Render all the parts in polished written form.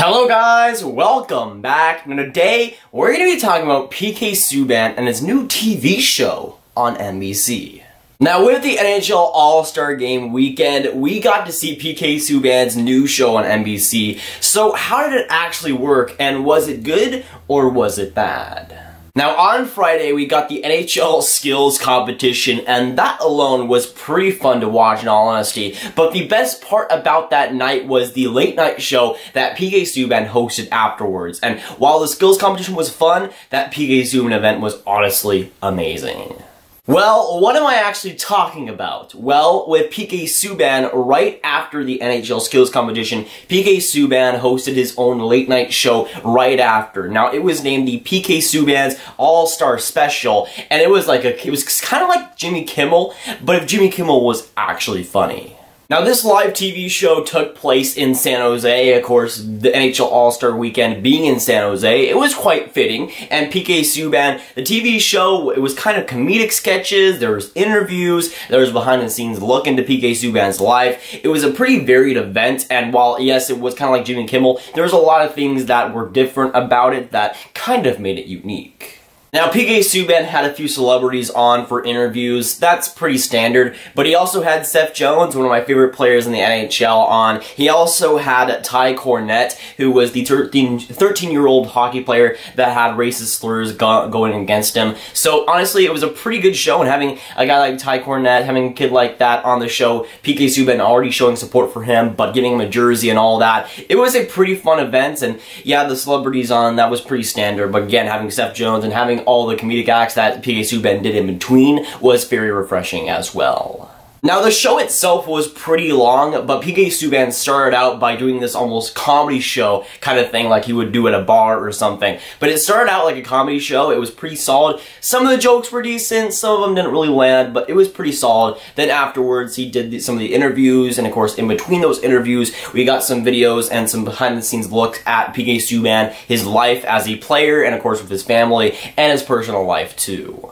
Hello guys, welcome back. And today we're going to be talking about PK Subban and his new TV show on NBC. Now with the NHL All-Star Game weekend, we got to see PK Subban's new show on NBC. So how did it actually work, and was it good or was it bad? Now on Friday we got the NHL skills competition, and that alone was pretty fun to watch in all honesty. But the best part about that night was the late night show that PK Subban hosted afterwards. And while the skills competition was fun, that PK Subban event was honestly amazing. Well, what am I actually talking about? Well, with PK Subban, right after the NHL skills competition, PK Subban hosted his own late night show right after. Now, it was named the PK Subban's All-Star Special, and it was kind of like Jimmy Kimmel, but if Jimmy Kimmel was actually funny. Now, this live TV show took place in San Jose. Of course, the NHL All-Star Weekend being in San Jose, it was quite fitting. And PK Subban, the TV show, it was kind of comedic sketches, there was interviews, there was behind-the-scenes look into PK Subban's life. It was a pretty varied event, and while, yes, it was kind of like Jimmy Kimmel, there was a lot of things that were different about it that kind of made it unique. Now, PK Subban had a few celebrities on for interviews. That's pretty standard, but he also had Seth Jones, one of my favorite players in the NHL, on. He also had Ty Cornette, who was the 13-year-old hockey player that had racist slurs going against him. So, honestly, it was a pretty good show, and having a guy like Ty Cornette, having a kid like that on the show, PK Subban already showing support for him, but giving him a jersey and all that, it was a pretty fun event, and yeah, the celebrities on, that was pretty standard, but again, having Seth Jones and having all the comedic acts that PK Subban did in between was very refreshing as well. Now, the show itself was pretty long, but PK Subban started out by doing this almost comedy show kind of thing like he would do at a bar or something. But it started out like a comedy show. It was pretty solid. Some of the jokes were decent, some of them didn't really land, but it was pretty solid. Then afterwards, he did some of the interviews, and of course, in between those interviews, we got some videos and some behind-the-scenes looks at PK Subban, his life as a player, and of course with his family, and his personal life too.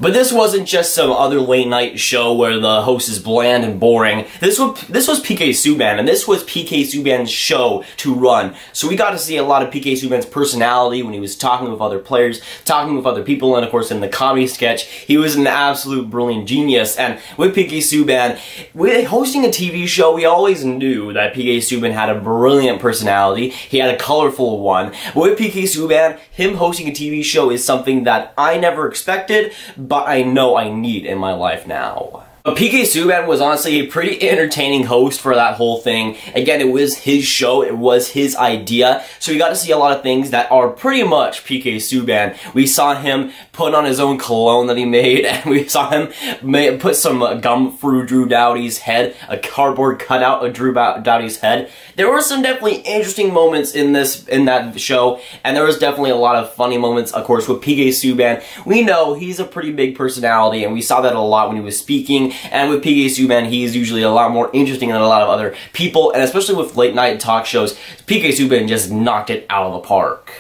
But this wasn't just some other late night show where the host is bland and boring. This was PK Subban, and this was PK Subban's show to run. So we got to see a lot of PK Subban's personality when he was talking with other players, talking with other people, and of course in the comedy sketch, he was an absolute brilliant genius. And with PK Subban, with hosting a TV show, we always knew that PK Subban had a brilliant personality. He had a colorful one. But with PK Subban, him hosting a TV show is something that I never expected, but I know I need in my life now. But PK Subban was honestly a pretty entertaining host for that whole thing. Again, it was his show, it was his idea, so we got to see a lot of things that are pretty much PK Subban. We saw him put on his own cologne that he made, and we saw him put some gum through Drew Doughty's head, a cardboard cutout of Drew Doughty's head. There were some definitely interesting moments in that show, and there was definitely a lot of funny moments, of course, with PK Subban. We know he's a pretty big personality, and we saw that a lot when he was speaking. And with PK Subban, he's usually a lot more interesting than a lot of other people, and especially with late night talk shows, PK Subban just knocked it out of the park.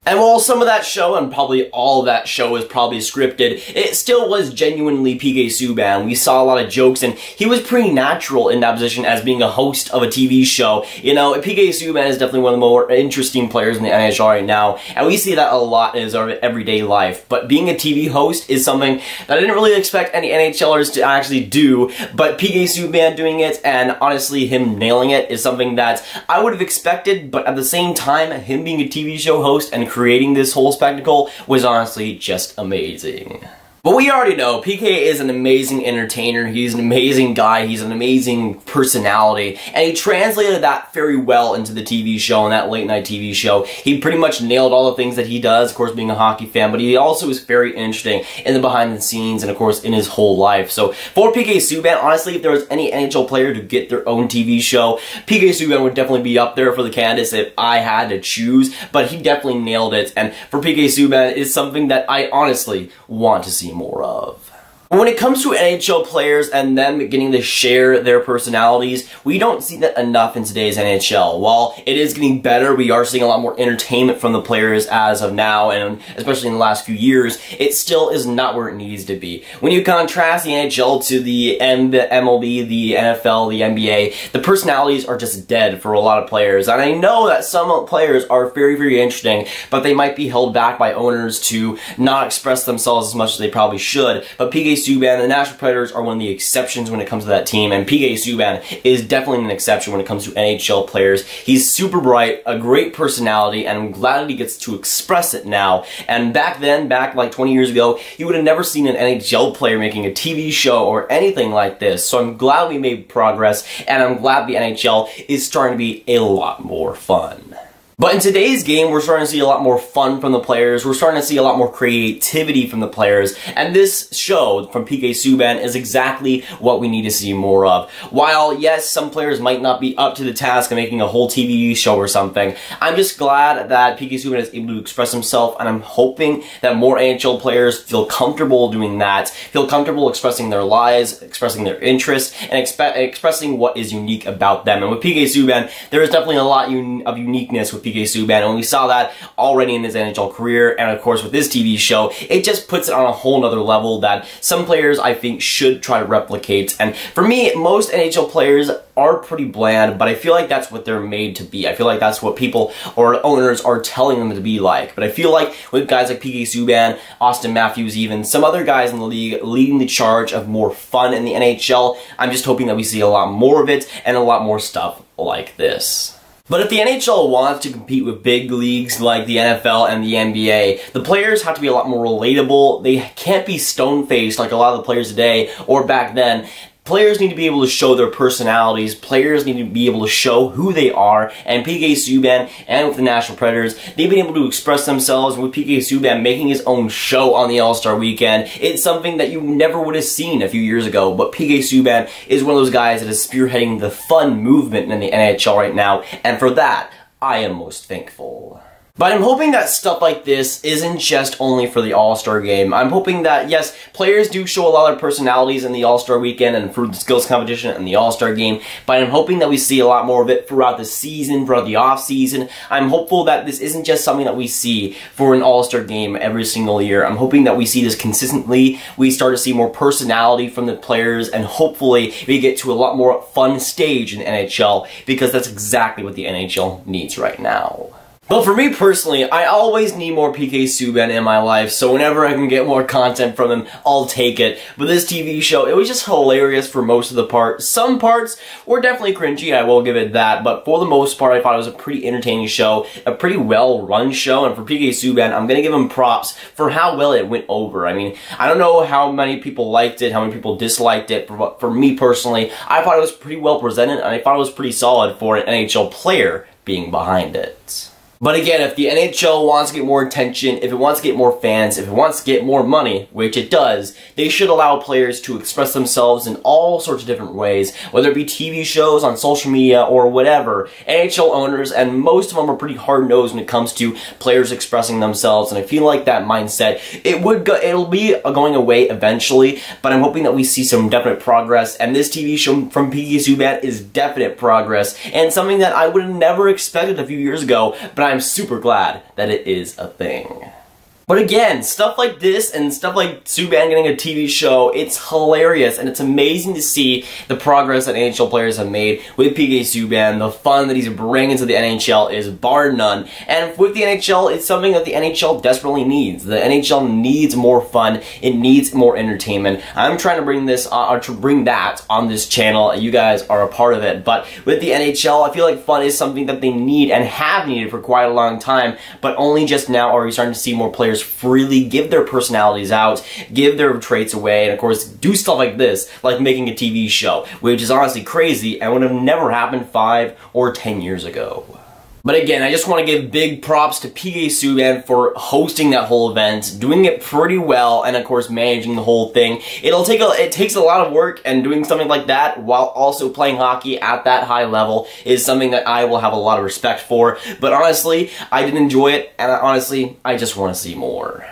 And while some of that show, and probably all of that show, is probably scripted, it still was genuinely PK Subban. We saw a lot of jokes, and he was pretty natural in that position as being a host of a TV show. You know, PK Subban is definitely one of the more interesting players in the NHL right now, and we see that a lot in his everyday life. But being a TV host is something that I didn't really expect any NHLers to actually do, but PK Subban doing it, and honestly, him nailing it, is something that I would have expected, but at the same time, him being a TV show host and creating this whole spectacle was honestly just amazing. But we already know, PK is an amazing entertainer, he's an amazing guy, he's an amazing personality, and he translated that very well into the TV show and that late night TV show. He pretty much nailed all the things that he does, of course being a hockey fan, but he also is very interesting in the behind the scenes and of course in his whole life. So for PK Subban, honestly, if there was any NHL player to get their own TV show, PK Subban would definitely be up there for the candidates if I had to choose, but he definitely nailed it, and for PK Subban, it's something that I honestly want to see more of. When it comes to NHL players and them getting to share their personalities, we don't see that enough in today's NHL. While it is getting better, we are seeing a lot more entertainment from the players as of now, and especially in the last few years, it still is not where it needs to be. When you contrast the NHL to the MLB, the NFL, the NBA, the personalities are just dead for a lot of players. And I know that some players are very, very interesting, but they might be held back by owners to not express themselves as much as they probably should. But PK Subban, the Nashville Predators are one of the exceptions when it comes to that team, and PK Subban is definitely an exception when it comes to NHL players. He's super bright, a great personality, and I'm glad that he gets to express it now. And back then, back like 20 years ago, you would have never seen an NHL player making a TV show or anything like this. So I'm glad we made progress, and I'm glad the NHL is starting to be a lot more fun. But in today's game, we're starting to see a lot more fun from the players, we're starting to see a lot more creativity from the players, and this show from PK Subban is exactly what we need to see more of. While, yes, some players might not be up to the task of making a whole TV show or something, I'm just glad that PK Subban is able to express himself, and I'm hoping that more NHL players feel comfortable doing that, feel comfortable expressing their lives, expressing their interests, and expressing what is unique about them. And with PK Subban, there is definitely a lot of uniqueness with PK Subban, and we saw that already in his NHL career, and of course with this TV show, it just puts it on a whole nother level that some players I think should try to replicate. And for me, most NHL players are pretty bland, but I feel like that's what they're made to be. I feel like that's what people or owners are telling them to be like. But I feel like with guys like PK Subban, Austin Matthews, even some other guys in the league leading the charge of more fun in the NHL, I'm just hoping that we see a lot more of it and a lot more stuff like this. But if the NHL wants to compete with big leagues like the NFL and the NBA, the players have to be a lot more relatable. They can't be stone-faced like a lot of the players today or back then. Players need to be able to show their personalities, players need to be able to show who they are, and PK Subban and with the Nashville Predators, they've been able to express themselves. With PK Subban making his own show on the All-Star Weekend, it's something that you never would have seen a few years ago, but PK Subban is one of those guys that is spearheading the fun movement in the NHL right now, and for that, I am most thankful. But I'm hoping that stuff like this isn't just only for the All-Star game. I'm hoping that, yes, players do show a lot of personalities in the All-Star weekend and for the skills competition and the All-Star game, but I'm hoping that we see a lot more of it throughout the season, throughout the off-season. I'm hopeful that this isn't just something that we see for an All-Star game every single year. I'm hoping that we see this consistently, we start to see more personality from the players, and hopefully we get to a lot more fun stage in the NHL, because that's exactly what the NHL needs right now. But for me personally, I always need more PK Subban in my life, so whenever I can get more content from him, I'll take it. But this TV show, it was just hilarious for most of the part. Some parts were definitely cringy, I will give it that, but for the most part, I thought it was a pretty entertaining show, a pretty well-run show, and for PK Subban, I'm gonna give him props for how well it went over. I mean, I don't know how many people liked it, how many people disliked it, but for me personally, I thought it was pretty well presented, and I thought it was pretty solid for an NHL player being behind it. But again, if the NHL wants to get more attention, if it wants to get more fans, if it wants to get more money, which it does, they should allow players to express themselves in all sorts of different ways, whether it be TV shows, on social media, or whatever. NHL owners, and most of them are pretty hard-nosed when it comes to players expressing themselves, and I feel like that mindset, it'll be going away eventually, but I'm hoping that we see some definite progress, and this TV show from PK Subban is definite progress, and something that I would have never expected a few years ago, but I'm super glad that it is a thing. But again, stuff like this and stuff like Subban getting a TV show, it's hilarious and it's amazing to see the progress that NHL players have made with PK Subban. The fun that he's bringing to the NHL is bar none. And with the NHL, it's something that the NHL desperately needs. The NHL needs more fun. It needs more entertainment. I'm trying to bring this, bring that on this channel. You guys are a part of it. But with the NHL, I feel like fun is something that they need and have needed for quite a long time. But only just now are we starting to see more players freely give their personalities out, give their traits away, and of course do stuff like this, like making a TV show, which is honestly crazy and would have never happened 5 or 10 years ago. But again, I just want to give big props to PK Subban for hosting that whole event, doing it pretty well, and of course managing the whole thing. It takes a lot of work, and doing something like that while also playing hockey at that high level is something that I will have a lot of respect for. But honestly, I did enjoy it, and honestly, I just want to see more.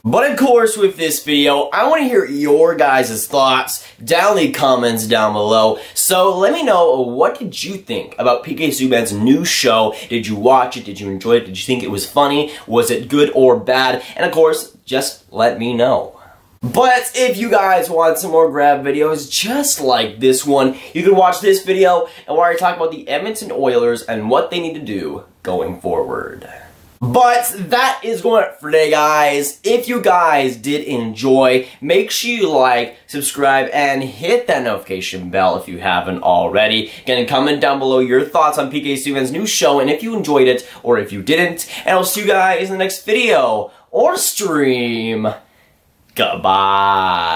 But of course, with this video, I want to hear your guys' thoughts down in the comments down below. So let me know, what did you think about PK Subban's new show? Did you watch it? Did you enjoy it? Did you think it was funny? Was it good or bad? And of course, just let me know. But if you guys want some more grab videos just like this one, you can watch this video and where I talk about the Edmonton Oilers and what they need to do going forward. But that is going for today, guys. If you guys did enjoy, make sure you like, subscribe, and hit that notification bell if you haven't already. Again, comment down below your thoughts on PK Subban's new show and if you enjoyed it or if you didn't. And I'll see you guys in the next video or stream. Goodbye.